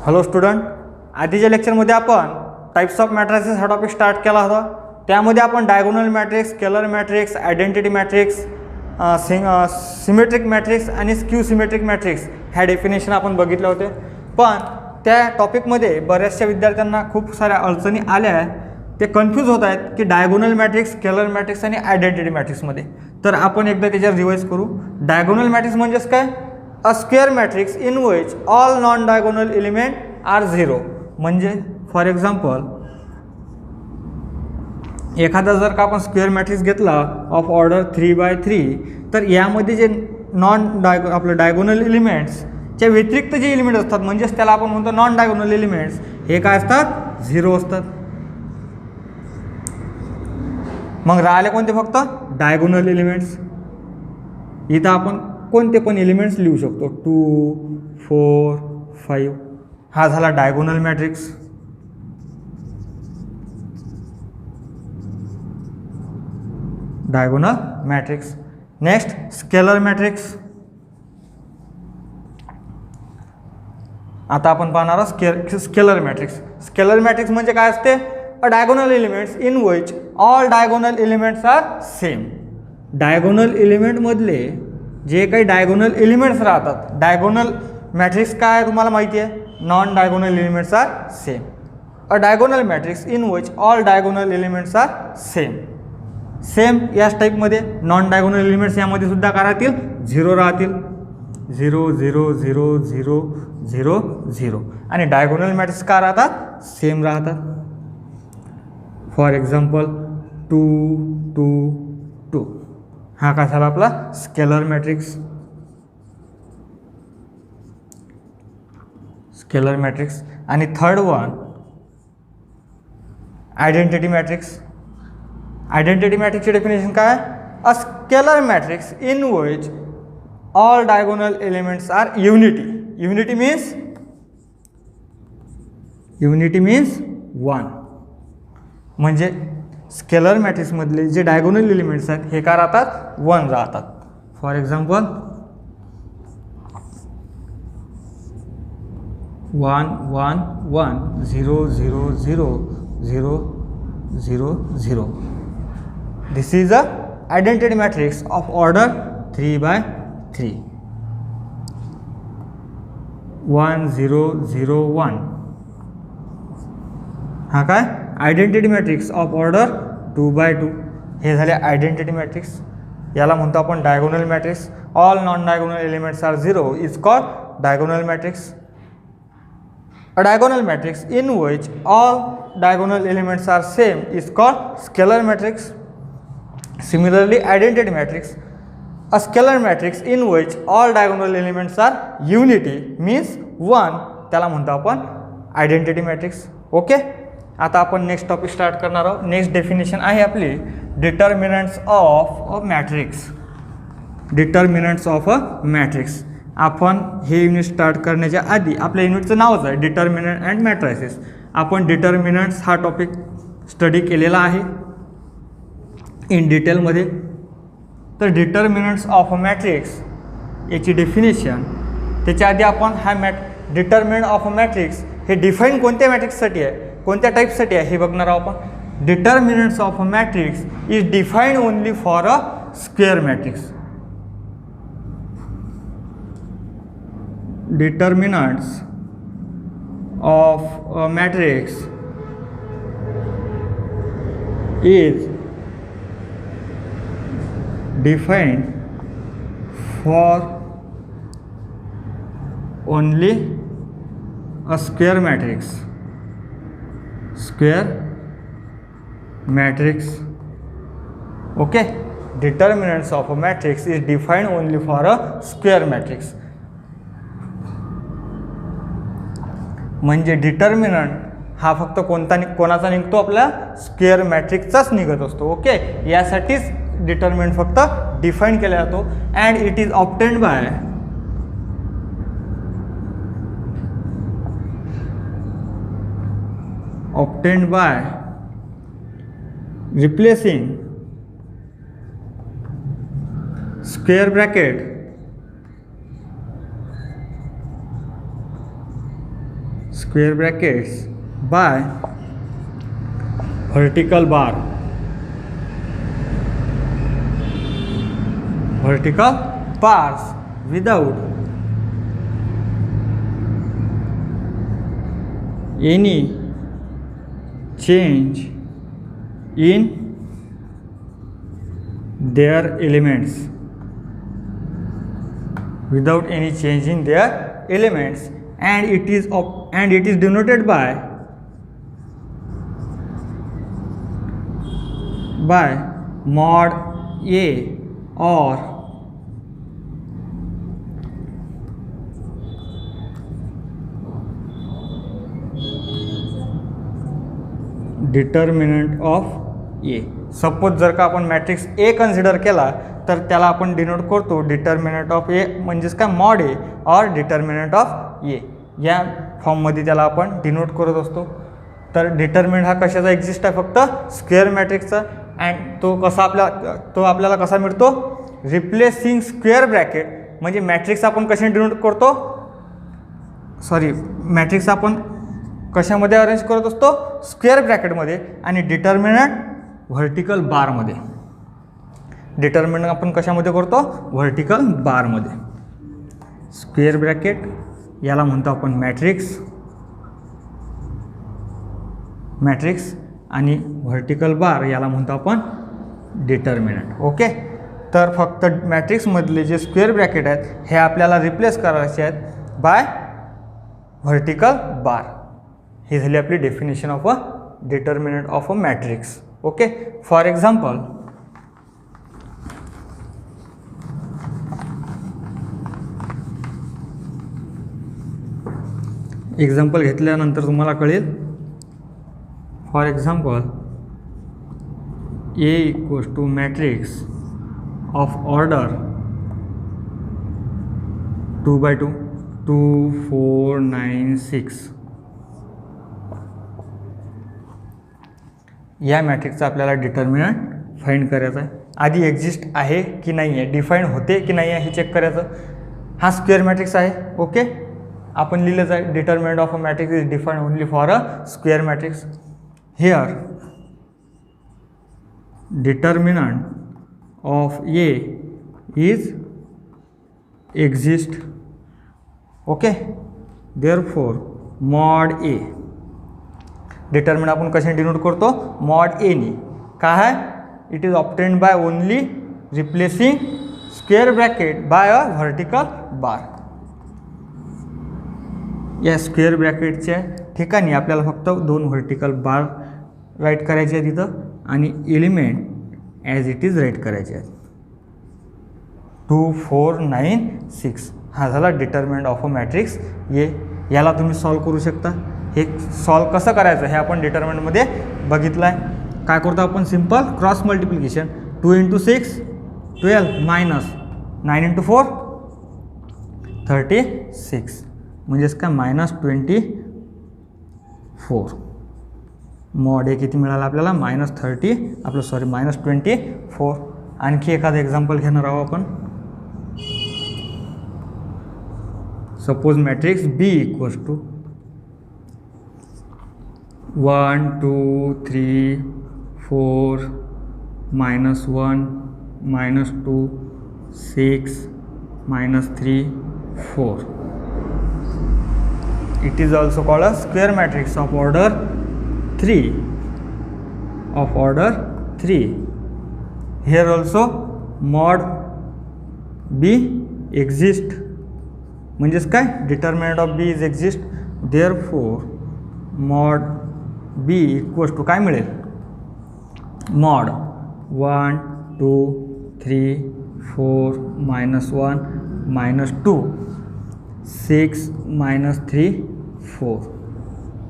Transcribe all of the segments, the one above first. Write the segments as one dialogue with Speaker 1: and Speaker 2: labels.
Speaker 1: Hello student, आधीच्या लेक्चरमध्ये आपण टाइप्स ऑफ मॅट्रिसेस हा टॉपिक स्टार्ट केला होता. त्यामध्ये आपण diagonal matrix, scalar matrix, identity matrix, symmetric matrix आणि स्क्यू सिमेट्रिक मॅट्रिक्स ह्या डेफिनेशन आपण बघितले होते. पण त्या टॉपिकमध्ये बऱ्याचशा विद्यार्थ्यांना खूप साऱ्या अडचणी आल्या आहे. ते कन्फ्यूज होत आहेत की डायगोनल मॅट्रिक्स, स्केलर मॅट्रिक्स आणि आयडेंटिटी मॅट्रिक्समध्ये. तर आपण एकदा त्याच्यावर रिवाइज करू. डायगोनल मॅट्रिक्स म्हणजेच काय? A square matrix in which all non diagonal element are 0. म्हणजे फॉर एक्झाम्पल एखादा जर का आपण स्क्वेअर मॅट्रिक्स घेतला ऑफ ऑर्डर 3×3, तर यामध्ये जे आपलं डायगोनल एलिमेंट्सच्या व्यतिरिक्त जे एलिमेंट असतात, म्हणजेच त्याला आपण म्हणतो नॉन डायगोनल एलिमेंट्स, हे काय असतात? 0 असतात. मग राहिले कोणते? फक्त डायगोनल एलिमेंट्स. इथं आपण कोणते पण एलिमेंट्स लिहू शकतो. 2, 4, 5. हा झाला diagonal matrix. Diagonal matrix. Next scalar matrix. आता आपण पाहणार आहोत स्केलर मॅट्रिक्स. स्केलर मॅट्रिक्स म्हणजे काय असते? A diagonal elements in which all diagonal elements are same. Diagonal एलिमेंटमधले जे काही डायगोनल एलिमेंट्स राहतात, डायगोनल मॅट्रिक्स काय आहे तुम्हाला माहिती आहे? Non diagonal elements are same. A diagonal matrix in which all diagonal elements are same. Same याच टाईपमध्ये नॉन डायगोनल एलिमेंट्स यामध्ये सुद्धा काय राहतील? 0 राहतील. 0 0 0 0 0 0. आणि डायगोनल मॅट्रिक्स काय राहतात? सेम राहतात. For example 2 2 2. हा काय झाला आपला स्केलर मॅट्रिक्स. Scalar matrix. आणि third one identity matrix. Identity मॅट्रिक्सची डेफिनेशन काय? A scalar matrix in which all diagonal elements are unity. Unity means 1. म्हणजे स्केलर मॅट्रिक्समधले जे डायगोनल एलिमेंट्स आहेत हे काय राहतात? 1 राहतात. For example 1 1 1 0 0 0 0 0 0. This is a identity matrix of order 3×3. 1 0 0 1. हा काय? Identity matrix of order 2×2. हे झाले आयडेंटिटी मॅट्रिक्स. याला म्हणतो आपण diagonal matrix. All non diagonal elements are 0 is called diagonal matrix. A diagonal matrix in which all diagonal elements are same is called scalar matrix. Similarly, identity matrix, a scalar matrix in which all diagonal elements are unity means 1, त्याला म्हणतो आपण identity matrix. Okay, आता आपण next topic start करणार आहोत. Next definition आहे आपली determinants of a matrix. Determinants of a matrix. आपण हे युनिट स्टार्ट करण्याच्या आधी आपल्या युनिटचं नावच आहे डिटर्मिनंट अँड मॅट्रायसेस. आपण डिटर्मिनंट्स हा टॉपिक स्टडी केलेला आहे इन डिटेलमध्ये. तर डिटर्मिनंट्स ऑफ अ मॅट्रिक्स याची डेफिनेशन, त्याच्या आधी आपण हा डिटर्मिनंट ऑफ अ मॅट्रिक्स हे डिफाईन कोणत्या मॅट्रिक्ससाठी आहे, कोणत्या टाईपसाठी आहे हे बघणार आहोत आपण. Determinants of a matrix is defined only for a square matrix. Determinants of a matrix is defined for only a square matrix. Okay, determinants of a matrix is defined only for a square matrix. म्हणजे determinant हा फक्त कोणाचा निघतो? आपल्या square मॅट्रिक्सचाच निघत असतो. Okay, यासाठीच determinant फक्त डिफाईन केला जातो. And it is obtained by replacing square bracket by vertical bars without any change in their elements, and it is denoted by mod A or determinant of A. Suppose जर का आपण matrix ए consider केला तर त्याला आपण denote करतो determinant of ए म्हणजेच काय mod A or determinant of ए या फॉर्ममध्ये त्याला आपण डिनोट करत असतो. तर डिटर्मिनंट हा कशाचा एक्झिस्ट आहे फक्त स्क्वेअर मॅट्रिक्सचा. अँड तो आपल्याला कसा मिळतो रिप्लेसिंग स्क्वेअर ब्रॅकेट म्हणजे मॅट्रिक्स आपण कशाने डिनोट करतो मॅट्रिक्स आपण कशामध्ये अरेंज करत असतो स्क्वेअर ब्रॅकेटमध्ये आणि डिटर्मिनंट व्हर्टिकल बारमध्ये. डिटर्मिनंट आपण कशामध्ये करतो व्हर्टिकल बारमध्ये. स्क्वेअर ब्रॅकेट याला म्हणतो आपण मॅट्रिक्स आणि व्हर्टिकल बार याला म्हणतो आपण डिटर्मिनंट. ओके. तर फक्त मॅट्रिक्समधले जे स्क्वेअर ब्रॅकेट आहेत हे आपल्याला रिप्लेस करायचे आहेत बाय व्हर्टिकल बार. ही झाली आपली definition of a determinant of a matrix. Okay. For example घेतल्यानंतर तुम्हाला कळेल. For example A equals to matrix of order 2x2 2 4 9 6. या मॅट्रिक्सचा आपल्याला डिटर्मिनंट फाइंड करायचा आहे. आधी एक्झिस्ट आहे की नाही आहे डिफाईन होते की नाही आहे हे चेक करायचं. हा स्क्वेअर मॅट्रिक्स आहे. ओके. आपण लिहिलंच आहे determinant of a matrix is define only for a square matrix. Here determinant of A is exist. Okay. Therefore mod A determinant आपण कशाने डिनोट करतो मॉड एनी. काय आहे it is obtained by only replacing square bracket by a vertical bar. या square ब्रॅकेटच्या ठिकाणी आपल्याला फक्त 2 vertical bar right करायचे आहेत तिथं आणि element as it is write करायचे आहेत 2 4 9 6. हा झाला डिटर्मिनंट ऑफ अ मॅट्रिक्स. याला तुम्ही सॉल्व करू शकता. हे सॉल्व कसं करायचं हे आपण डिटर्मिनंटमध्ये बघितलं आहे. काय करतो आपण सिम्पल क्रॉस मल्टिप्लिकेशन 2 × 6 12 मायनस 9 × 4 36 म्हणजेच काय -24. मॉड ए किती मिळाला आपल्याला -24. आणखी एखादं एक्झाम्पल घेणार आहोत आपण. Suppose matrix B equals to 1 2 3 4 -1 -2 6 -3 4. It is also called a square matrix of order 3. Here also mod b exist म्हणजेच काय determinant of B is exist. Therefore mod B equals to काय मिळेल मॉड 1 2 3 4 -1 -2 6 -3 4.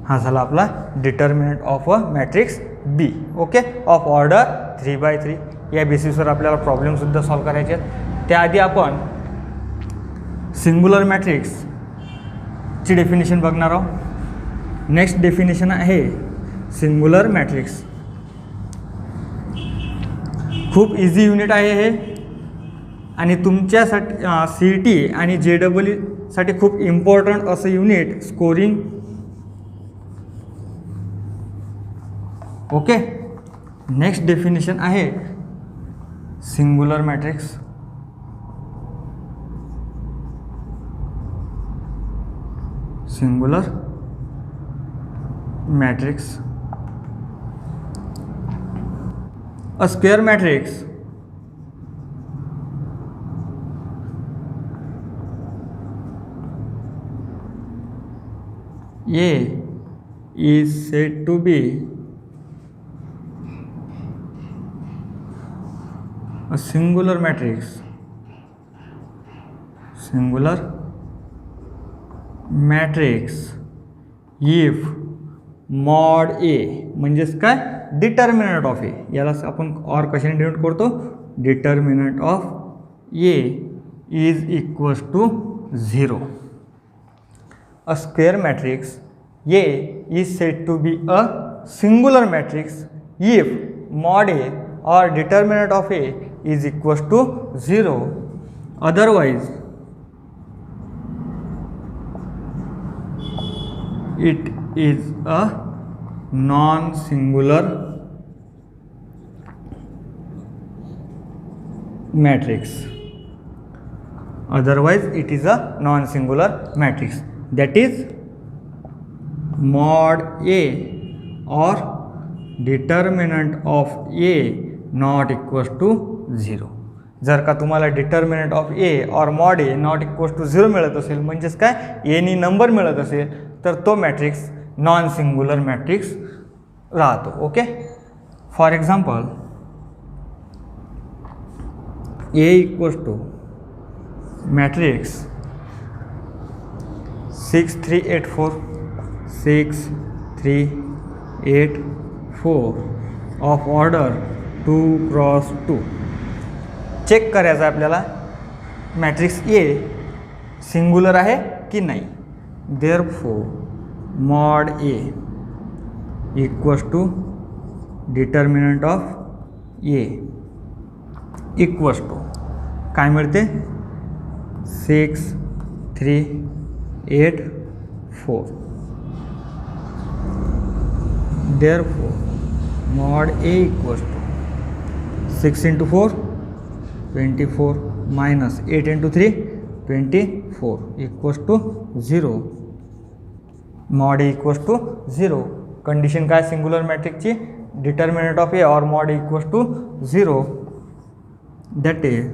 Speaker 1: हा झाला आपला determinant of a matrix B. Okay. Of order 3x3. या बेसिसवर आपल्याला प्रॉब्लेमसुद्धा सॉल्व करायचे आहेत. त्याआधी आपण सिंग्युलर मॅट्रिक्सची डेफिनेशन बघणार आहोत. नेक्स्ट डेफिनेशन आहे सिंग्युलर आणि तुमच्यासाठी CET आणि JEE साठी खूप इम्पॉर्टंट असं unit scoring. Okay. Next definition आहे singular matrix. Singular matrix. A square matrix A is said to be a singular matrix. Singular matrix if mod A म्हणजेच काय, डिटर्मिनंट ऑफ ए. याला आपण और कशाने डिनोट करतो, determinant of A is equals to 0. A square matrix A is said to be a singular matrix if mod A or determinant of A is equals to 0. Otherwise it is a non-singular matrix. Otherwise it is a non-singular matrix. That is mod A or determinant of A not equals to 0. जर का तुम्हाला determinant of A और mod A not equals to 0 मिळत असेल, म्हणजेच काय, any number मिळत असेल, तर तो मॅट्रिक्स नॉन सिंग्युलर मॅट्रिक्स राहतो. Okay. For example A equals to matrix 6 3 8 4 6 3 8 4 of order 2 cross 2. Check करायचं आहे आपल्याला मॅट्रिक्स ए सिंग्युलर आहे की नाही. Therefore mod A equals to determinant of A equals to काय मिळते, 6 3 8 4. Therefore mod A equals to 6 into 4 24 minus 8 into 3 24 equals to 0. mod A equals to 0. Condition काय singular मॅट्रिक्सची, डिटर्मिनंट ऑफ ए और mod A equals to 0. that is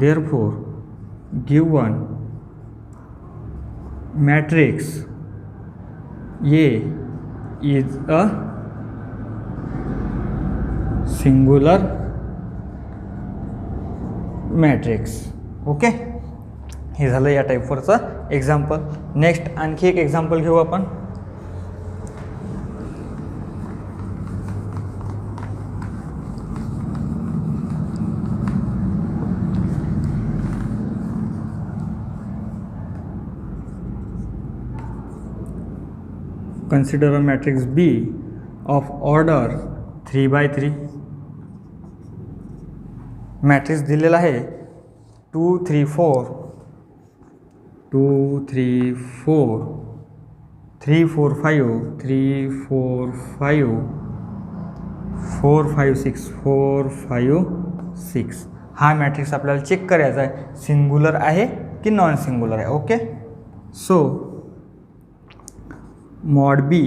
Speaker 1: therefore given matrix A is a singular matrix. Okay. हे झालं या टाईपवरचं example. Next आणखी एक example घेऊ आपण. Consider a matrix B of order 3x3. Matrix दिलेला आहे 2 3 4 2 3 4 3 4 5 3 4 5 4 5 6 4 5 6. हा मॅट्रिक्स आपल्याला चेक करायचा आहे सिंग्युलर आहे की नॉन सिंग्युलर आहे. Okay. So mod B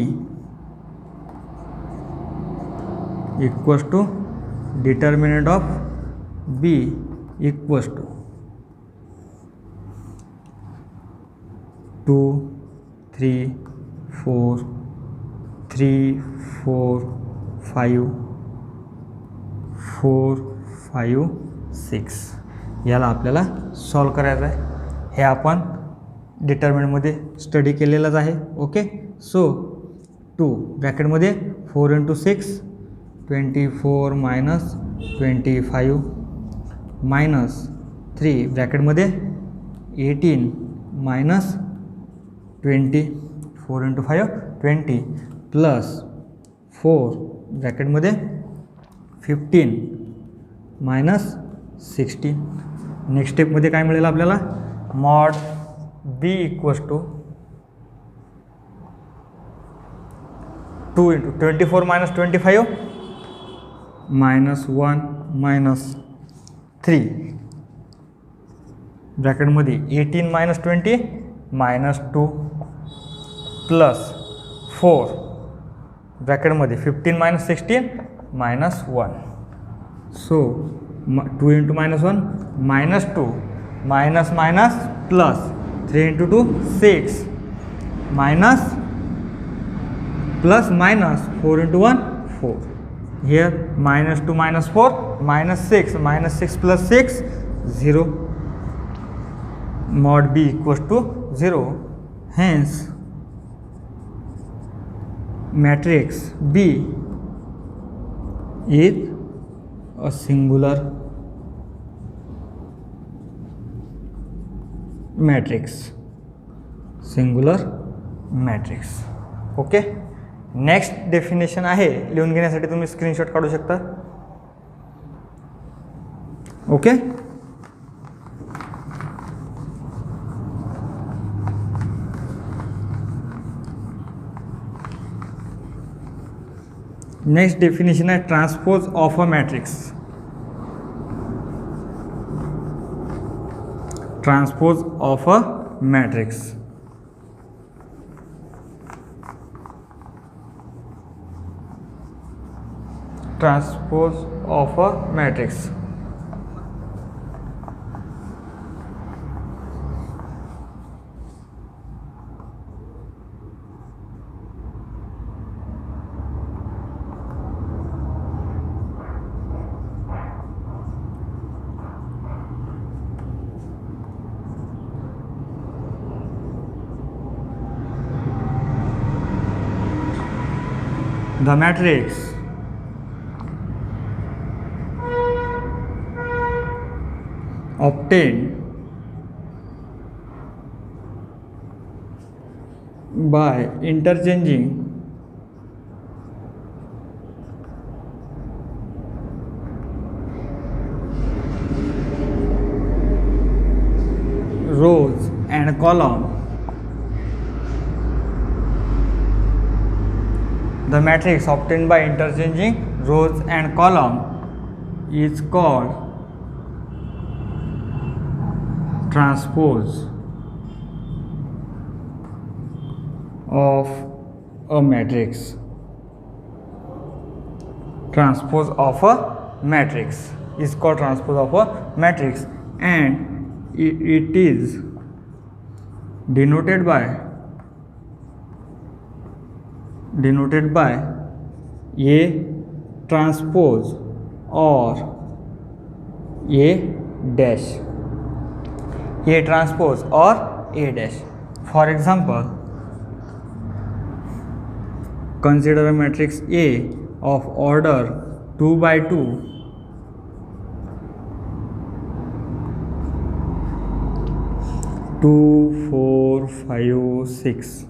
Speaker 1: equals to determinant of B equals to 2 3 4 3 4 5 4 5 6. याला आपल्याला सॉल्व करायचं आहे. हे आपण डिटर्मिनंटमध्ये स्टडी केलेलंच आहे. ओके. सो 2 ब्रॅकेटमध्ये 4 into 6 24 minus 25 मायनस 3 ब्रॅकेटमध्ये 18 मायनस 20 4 into 5 20 प्लस 4 ब्रॅकेटमध्ये 15 मायनस 16. नेक्स्ट स्टेपमध्ये काय मिळेल आपल्याला, मॉड बी इक्वल्स टू 2 × 24 - 25 -1 - 3 ब्रॅकेटमध्ये 18 - 20 -2 प्लस 4 ब्रॅकेटमध्ये 15 - 16 -1. So 2 × -1 -2 minus plus 3 × 2 6 minus plus minus 4 × 1 4. Here -2 - 4 -6 plus 6 0. Mod B equals to 0. Hence matrix B is a singular matrix. Okay. Next definition आहे, लिहून घेण्यासाठी तुम्ही स्क्रीनशॉट काढू शकता. ओके. नेक्स्ट डेफिनेशन आहे transpose of a matrix. Transpose of a matrix. Transpose of a matrix. The matrix obtained by interchanging rows and columns. The matrix obtained by interchanging rows and column is called transpose of a matrix. Transpose of a matrix is called transpose of a matrix, and it is denoted by A transpose or A dash. A transpose or A dash. For example, consider a matrix A of order 2 by 2 2 4 5 6.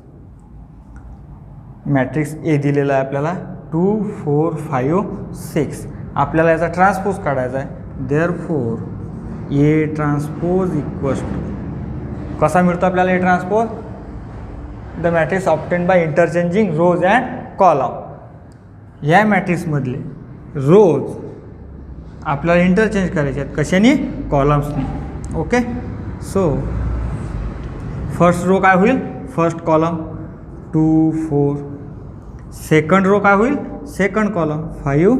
Speaker 1: Matrix ए दिलेला आहे आपल्याला 2 4 5 6. आपल्याला याचा transpose काढायचा आहे. Therefore A transpose equals to कसा मिळतो आपल्याला A transpose, the matrix obtained by interchanging rows and column. या मॅट्रिक्समधले रोज आपल्याला इंटरचेंज करायचे आहेत कशाने, कॉलम्सनी. ओके. सो फर्स्ट रो काय होईल, फर्स्ट कॉलम 2 4. सेकंड रो काय होईल, सेकंड कॉलम 5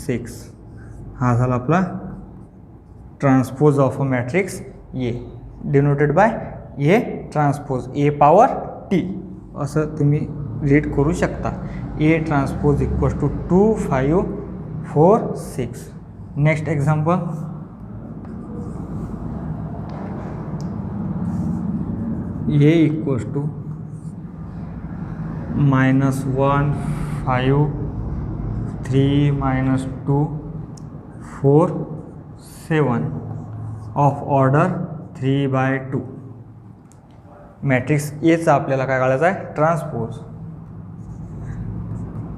Speaker 1: 6. हा झाला आपला transpose of a matrix A, denoted by A transpose A power T. असं तुम्ही रीड करू शकता. A transpose equals to 2 5 4 6. Next example, A equals to -1 5 3 -2 4 7 of order 3 by 2. Matrix एचा आपल्याला काय काढायचा आहे, transpose.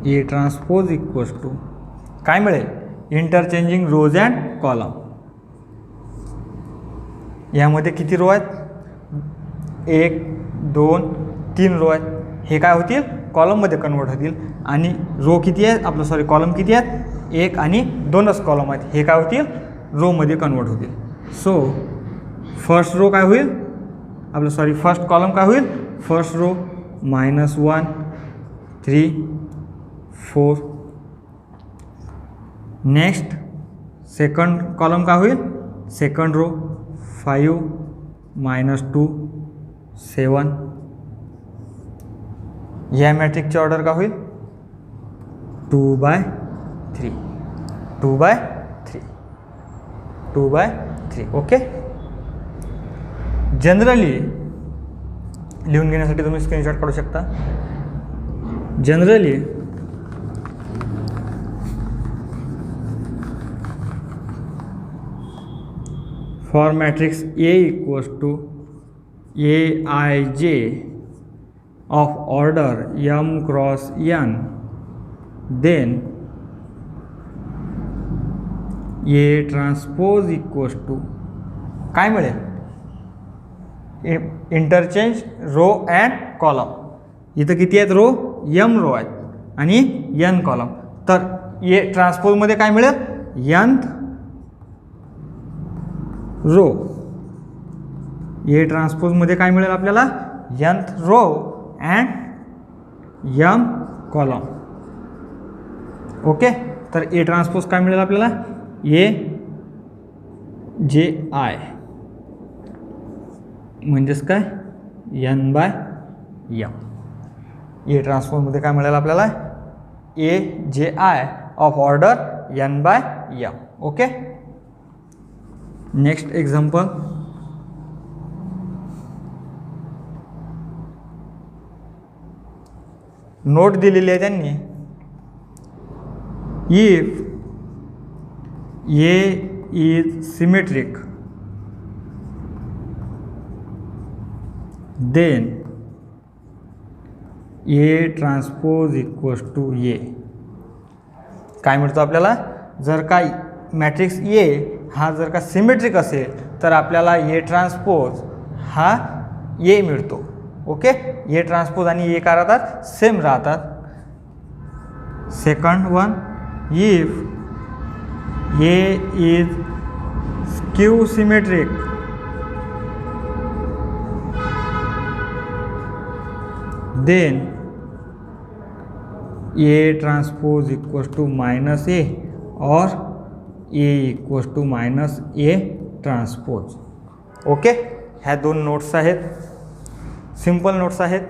Speaker 1: A transpose equals to काय मिळेल, इंटरचेंजिंग रोज अँड कॉलम. यामध्ये किती रो आहेत? 1 2 3 रो आहेत. हे काय होतील? कॉलममध्ये कन्वर्ट होतील. आणि रो किती आहेत आपलं कॉलम किती आहेत? 1 आणि 2च कॉलम आहेत. हे काय होतील? रोमध्ये कन्वर्ट होतील. सो फर्स्ट रो काय होईल आपलं फर्स्ट कॉलम काय होईल? First row -1 3 4. Next second column काय होईल? Second row 5 -2 7. या मॅट्रिक्सची ऑर्डर काय होईल? 2/3 2/3 2/3. ओके. जनरली लिहून घेण्यासाठी तुम्ही स्क्रीनशॉट काढू शकता. Generally for matrix A = Aij of order m cross n, then A transpose काय मिळेल? Interchange row and column. इथं किती आहेत रो? m रो आहेत आणि n कॉलम. तर A ट्रान्सपोजमध्ये काय मिळेल? nth row. A ट्रान्सपोजमध्ये काय मिळेल आपल्याला? nth row and m column. Okay. तर A ट्रान्सपोज काय मिळेल आपल्याला? AJI म्हणजेच काय? n/m. A ट्रान्सपोजमध्ये काय मिळेल आपल्याला? AJI of order n/m. Okay. Next example. Note दिलेली आहे त्यांनी. If A is symmetric, then A transpose = A. काय मिळतो आपल्याला? जर का मॅट्रिक्स A हा जर का सिमेट्रिक असेल तर आपल्याला A ट्रान्सपोज हा A मिळतो. ओके. A ट्रान्सपोज आणि A काय राहतात? सेम राहतात. Second one, if A is skew symmetric, then A transpose = -A or A = -A transpose. Okay. ह्या दोन नोट्स आहेत, सिंपल नोट्स आहेत.